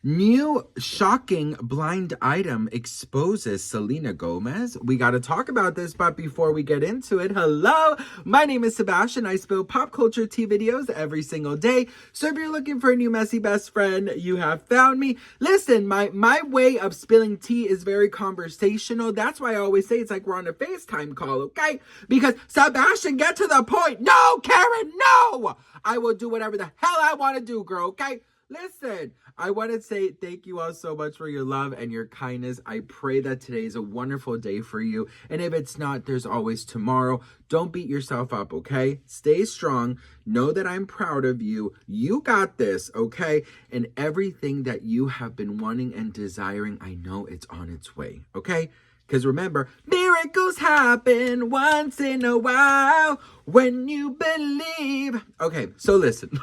New shocking blind item exposes Selena Gomez. We got to talk about this, but before we get into it, hello, my name is Sebastian. I spill pop culture tea videos every single day. So if you're looking for a new messy best friend, you have found me. Listen, my way of spilling tea is very conversational. That's why I always say it's like we're on a FaceTime call, okay? Because Sebastian, get to the point. No, Karen, no! I will do whatever the hell I want to do, girl, okay? Listen, I want to say thank you all so much for your love and your kindness. I pray that today is a wonderful day for you. And if it's not, there's always tomorrow. Don't beat yourself up, okay? Stay strong. Know that I'm proud of you. You got this, okay? And everything that you have been wanting and desiring, I know it's on its way, okay? Because remember, miracles happen once in a while when you believe. Okay, so listen.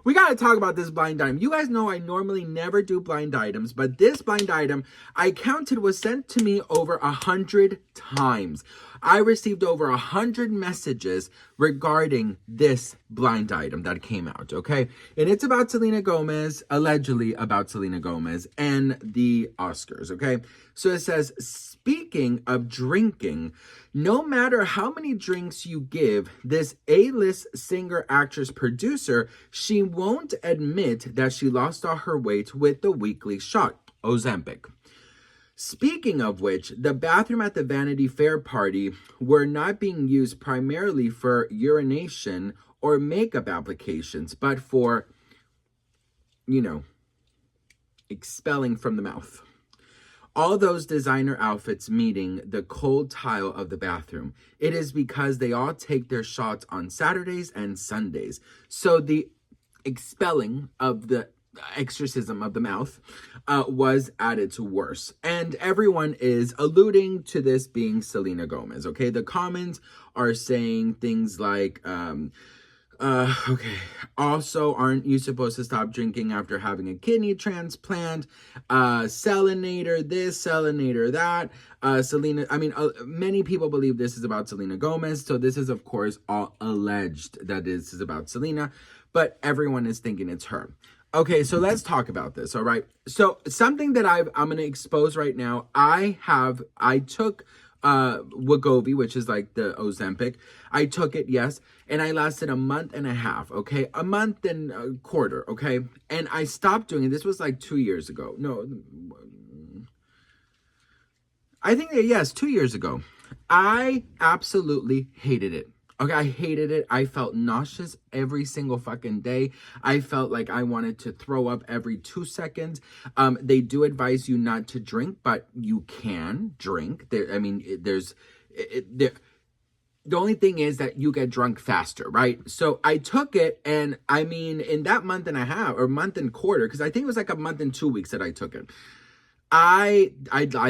We got to talk about this blind item. You guys know I normally never do blind items, but this blind item I counted was sent to me over 100 times. I received over 100 messages regarding this blind item that came out, okay? And it's about Selena Gomez, allegedly about Selena Gomez and the Oscars, okay? So it says, speaking of drinking, no matter how many drinks you give this A-list singer, actress, producer, she won't admit that she lost all her weight with the weekly shot, Ozempic. Speaking of which, the bathroom at the Vanity Fair party were not being used primarily for urination or makeup applications, but for, expelling from the mouth. All those designer outfits meeting the cold tile of the bathroom. It is because they all take their shots on Saturdays and Sundays. So the expelling of the exorcism of the mouth was added to worse. And everyone is alluding to this being Selena Gomez, okay? The comments are saying things like, okay. Also, aren't you supposed to stop drinking after having a kidney transplant? Selena this, Selena that. Selena, many people believe this is about Selena Gomez. So this is, of course, all alleged that this is about Selena. But everyone is thinking it's her. Okay, so let's talk about this, all right? So something that I'm going to expose right now, I took Wegovy, which is like the Ozempic. I took it, yes, and I lasted a month and a half, okay? A month and a quarter, okay? And I stopped doing it. This was like 2 years ago. No, I think, yes, 2 years ago. I absolutely hated it. Okay, I hated it. I felt nauseous every single fucking day. I felt like I wanted to throw up every 2 seconds. They do advise you not to drink, but you can drink. The only thing is that you get drunk faster, right? So I took it, and in that month and a half, or month and quarter, because I think it was like a month and 2 weeks that I took it, I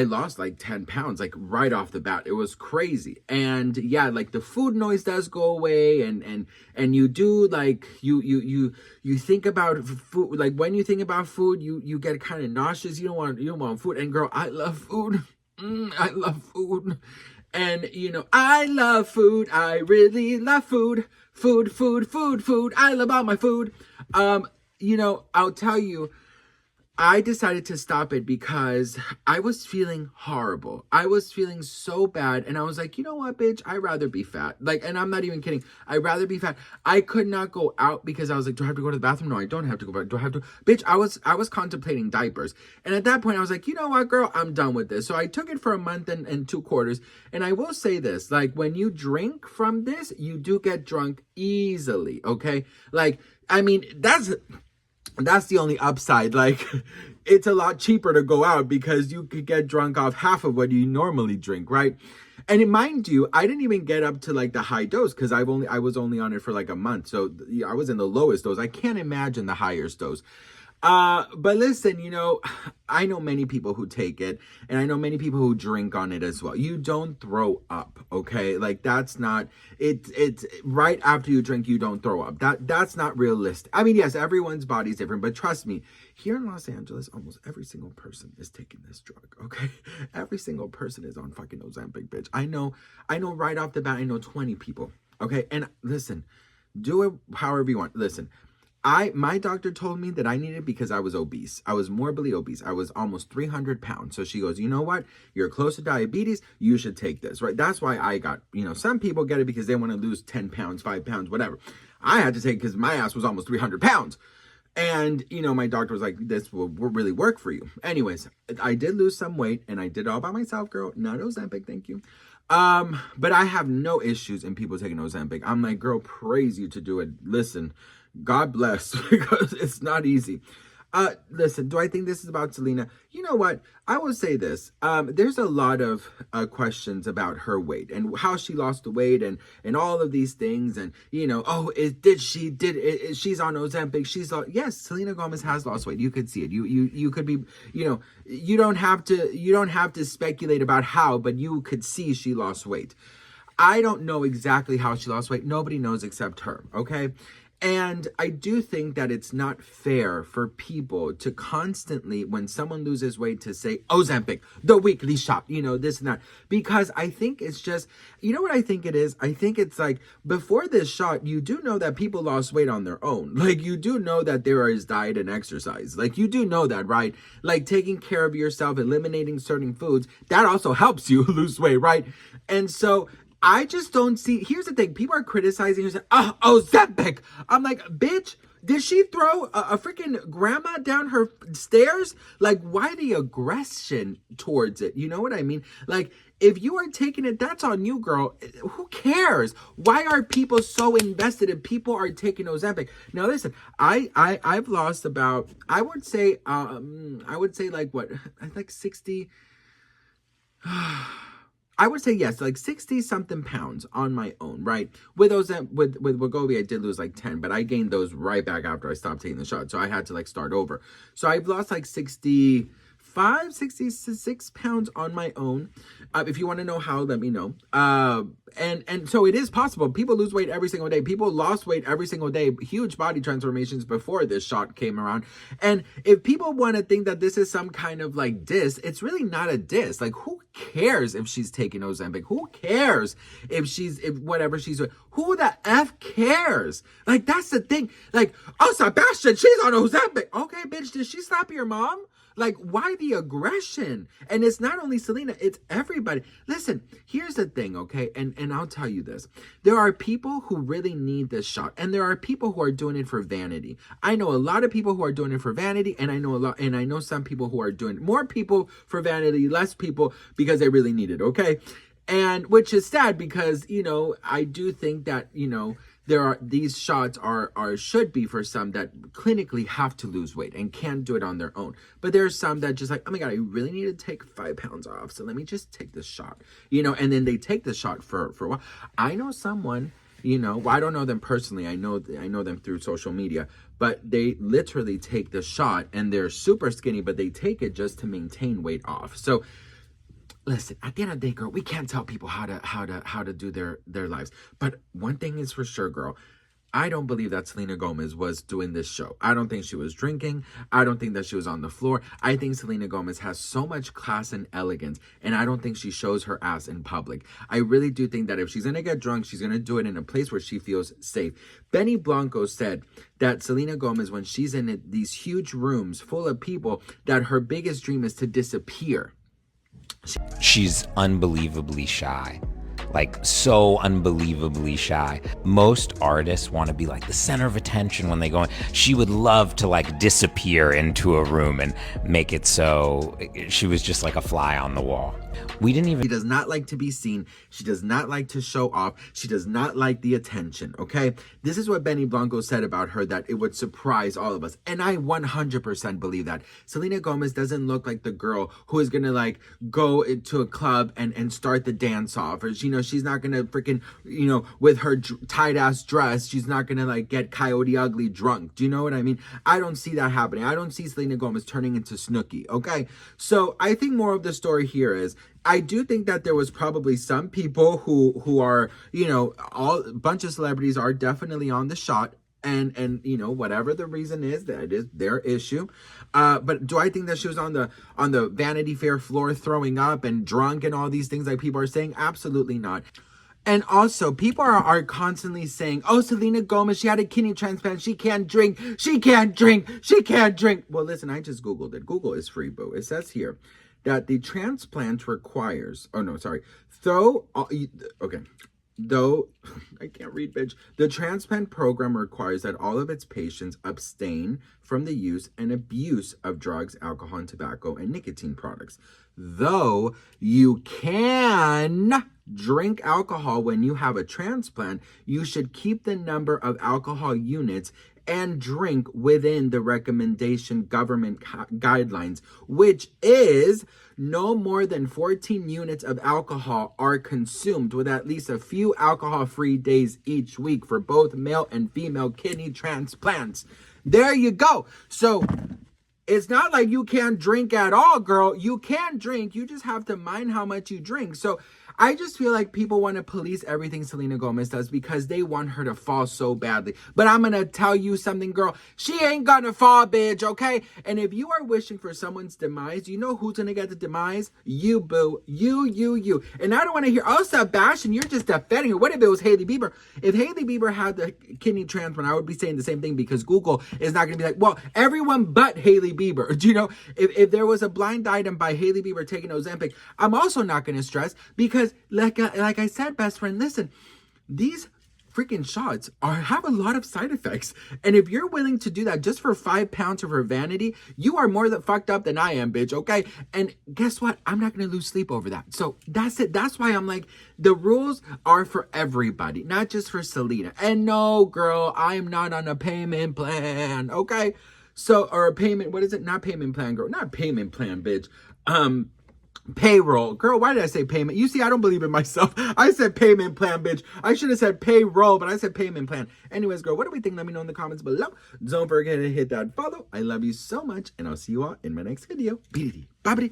lost like 10 pounds, like right off the bat. It was crazy. And yeah, like the food noise does go away, and you do like, you think about food. Like when you think about food, you get kind of nauseous. You don't want food. And girl, I love food. I love food. And I love food. I really love food. Food. I love all my food. I'll tell you, I decided to stop it because I was feeling horrible. I was feeling so bad. And I was like, you know what, bitch? I'd rather be fat. Like, and I'm not even kidding. I'd rather be fat. I could not go out because I was like, do I have to go to the bathroom? No, I don't have to go back. Do I have to? Bitch, I was contemplating diapers. And at that point, I was like, you know what, girl? I'm done with this. So I took it for a month and 2 quarters. And I will say this, like when you drink from this, you do get drunk easily, okay? Like, that's the only upside. Like, it's a lot cheaper to go out because you could get drunk off half of what you normally drink, right? And mind you, I didn't even get up to like the high dose because I was only on it for like a month. So I was in the lowest dose. I can't imagine the highest dose. But listen, I know many people who take it, and I know many people who drink on it as well. You don't throw up, okay? Like that's not, it's right after you drink, you don't throw up. That's not realistic. Yes, everyone's body's different, but trust me, here in Los Angeles, almost every single person is taking this drug, okay? Every single person is on fucking Ozempic, bitch. I know right off the bat, I know 20 people, okay? And listen, do it however you want. Listen, My doctor told me that I needed because I was obese. I was morbidly obese. I was almost 300 pounds. So she goes, you know what? You're close to diabetes. You should take this, right? That's why I got, some people get it because they want to lose 10 pounds, 5 pounds, whatever. I had to take it because my ass was almost 300 pounds. And, my doctor was like, this will really work for you. Anyways, I did lose some weight and I did it all by myself, girl. Not Ozempic, thank you. But I have no issues in people taking Ozempic. I'm like, girl, praise you to do it. Listen, God bless, because it's not easy. Listen, do I think this is about Selena? You know what? I will say this. There's a lot of questions about her weight and how she lost the weight and all of these things. And, she's on Ozempic. Yes, Selena Gomez has lost weight. You could see it. You could be, you don't have to speculate about how, but you could see she lost weight. I don't know exactly how she lost weight. Nobody knows except her. Okay. And I do think that it's not fair for people to constantly, when someone loses weight, to say, Ozempic, the weekly shot, this and that. Because I think it's just, what I think it is? I think it's like, before this shot, you do know that people lost weight on their own. Like, you do know that there is diet and exercise. Like, you do know that, right? Like, taking care of yourself, eliminating certain foods, that also helps you lose weight, right? And so I just don't see. Here's the thing. People are criticizing her saying, Ozempic. I'm like, bitch, did she throw a freaking grandma down her stairs? Like, why the aggression towards it? You know what I mean? Like, if you are taking it, that's on you, girl. Who cares? Why are people so invested if people are taking Ozempic? Now, listen, I've lost about, I would say like what? Like 60. I would say yes, like 60 something pounds on my own, right? With Wegovy, I did lose like 10, but I gained those right back after I stopped taking the shot. So I had to like start over. So I've lost like 65, 66 pounds on my own. If you want to know how, let me know. And so it is possible. People lose weight every single day. People lost weight every single day. Huge body transformations before this shot came around. And if people want to think that this is some kind of like diss, it's really not a diss. Like, who cares if she's taking Ozempic? Who cares if whatever she's doing? Who the F cares? Like, that's the thing. Like, oh, Sebastian, she's on Ozempic. Okay, bitch, did she slap your mom? Like, why the aggression? And it's not only Selena, it's everybody. Listen, here's the thing, okay? And I'll tell you this. There are people who really need this shot, and there are people who are doing it for vanity. I know a lot of people who are doing it for vanity, and I know some people who are doing it. More people for vanity, less people because they really need it, okay? And which is sad because, I do think that, these shots should be for some that clinically have to lose weight and can't do it on their own. But there's some that just like, oh my God, I really need to take 5 pounds off. So let me just take this shot, and then they take the shot for a while. I know someone, well, I don't know them personally. I know them through social media, but they literally take the shot and they're super skinny, but they take it just to maintain weight off. So listen, at the end of the day, girl, we can't tell people how to do their lives. But one thing is for sure, girl, I don't believe that Selena Gomez was doing this show. I don't think she was drinking. I don't think that she was on the floor. I think Selena Gomez has so much class and elegance, and I don't think she shows her ass in public. I really do think that if she's going to get drunk, she's going to do it in a place where she feels safe. Benny Blanco said that Selena Gomez, when she's in these huge rooms full of people, that her biggest dream is to disappear. She's unbelievably shy, like so unbelievably shy. Most artists want to be like the center of attention when they go in. She would love to like disappear into a room and make it so she was just like a fly on the wall. She does not like to be seen. She does not like to show off. She does not like the attention, okay? This is what Benny Blanco said about her, that it would surprise all of us. And I 100% believe that. Selena Gomez doesn't look like the girl who is going to like go into a club and start the dance off. Or, she's not going to freaking, with her tight ass dress, she's not going to like get Coyote Ugly drunk. Do you know what I mean? I don't see that happening. I don't see Selena Gomez turning into Snooki, okay? So I think more of the story here is, I do think that there was probably some people who are, a bunch of celebrities are definitely on the shot, and whatever the reason is, that is their issue. But do I think that she was on the Vanity Fair floor throwing up and drunk and all these things like people are saying? Absolutely not. And also, people are constantly saying, oh, Selena Gomez, she had a kidney transplant. She can't drink. She can't drink. She can't drink. Well, listen, I just Googled it. Google is free, boo. It says here that the transplant requires, oh, no, sorry. Though, I can't read, bitch. The transplant program requires that all of its patients abstain from the use and abuse of drugs, alcohol, and tobacco, and nicotine products. Though you can drink alcohol when you have a transplant, you should keep the number of alcohol units and drink within the recommendation government guidelines, which is no more than 14 units of alcohol are consumed with at least a few alcohol-free days each week for both male and female kidney transplants. There you go. So it's not like you can't drink at all, girl. You can drink. You just have to mind how much you drink. So I just feel like people want to police everything Selena Gomez does because they want her to fall so badly. But I'm going to tell you something, girl. She ain't going to fall, bitch, okay? And if you are wishing for someone's demise, you know who's going to get the demise? You, boo. You. And I don't want to hear, oh, Sebastian, you're just defending her. What if it was Hailey Bieber? If Hailey Bieber had the kidney transplant, I would be saying the same thing because Google is not going to be like, well, everyone but Hailey Bieber. Do you know, if there was a blind item by Hailey Bieber taking Ozempic, I'm also not going to stress because like I said, best friend, listen, these freaking shots have a lot of side effects. And if you're willing to do that just for 5 pounds of her vanity, you are more fucked up than I am, bitch, okay? And guess what? I'm not going to lose sleep over that. So that's it. That's why I'm like, the rules are for everybody, not just for Selena. And no, girl, I'm not on a payment plan, okay? So, or a payment, what is it? Not payment plan, girl. Not payment plan, bitch. Payroll. Girl, why did I say payment? You see, I don't believe in myself. I said payment plan, bitch. I should have said payroll, but I said payment plan. Anyways, girl, what do we think? Let me know in the comments below. Don't forget to hit that follow. I love you so much, and I'll see you all in my next video. Bye-bye.